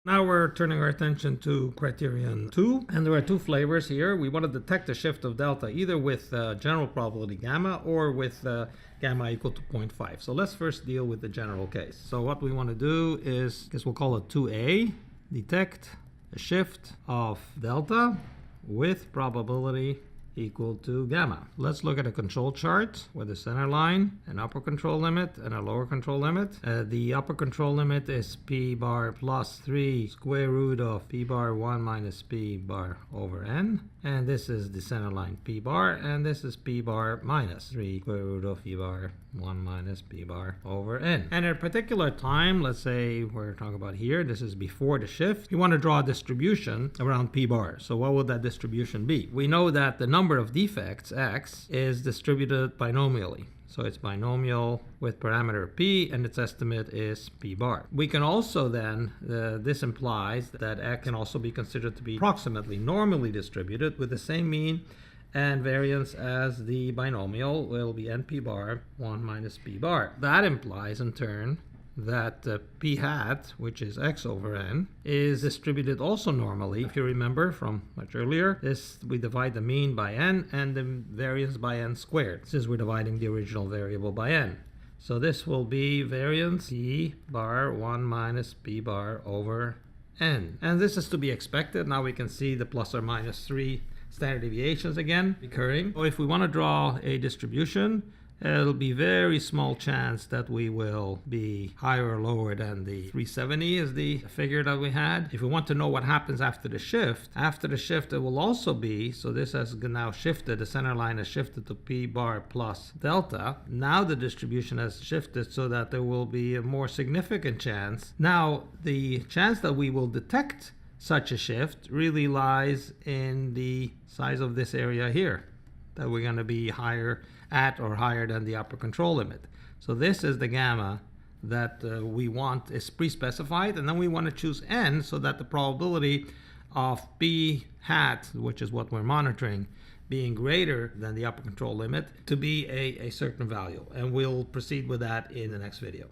Now we're turning our attention to criterion 2, and there are two flavors here. We want to detect a shift of delta either with general probability gamma or with gamma equal to 0.5. So let's first deal with the general case. So what we want to do is, I guess we'll call it 2a, detect a shift of delta with probability equal to gamma. Let's look at a control chart with a center line, an upper control limit, and a lower control limit. The upper control limit is p bar plus 3 square root of p bar 1 minus p bar over n. And this is the center line p bar, and this is p bar minus 3 square root of p bar 1 minus p bar over n. And at a particular time, let's say we're talking about here, this is before the shift, you want to draw a distribution around p bar. So what would that distribution be? We know that the number of defects, x, is distributed binomially. So it's binomial with parameter p, and its estimate is p bar. We can also then, this implies that x can also be considered to be approximately normally distributed with the same mean and variance as the binomial will be np bar 1 minus p bar. That implies in turn that p hat, which is x over n, is distributed also normally. If you remember from much earlier, we divide the mean by n and the variance by n squared, since we're dividing the original variable by n. So this will be variance p bar 1 minus p bar over n. And this is to be expected. Now we can see the plus or minus 3 standard deviations again recurring. So if we want to draw a distribution, it'll be very small chance that we will be higher or lower than the 370 is the figure that we had. If we want to know what happens after the shift it will also be, so this has now shifted, the center line has shifted to p bar plus delta. Now the distribution has shifted so that there will be a more significant chance. Now the chance that we will detect such a shift really lies in the size of this area here, that we're going to be higher at or higher than the upper control limit. So this is the gamma that we want is pre-specified, and then we want to choose n so that the probability of p hat, which is what we're monitoring, being greater than the upper control limit to be a certain value. And we'll proceed with that in the next video.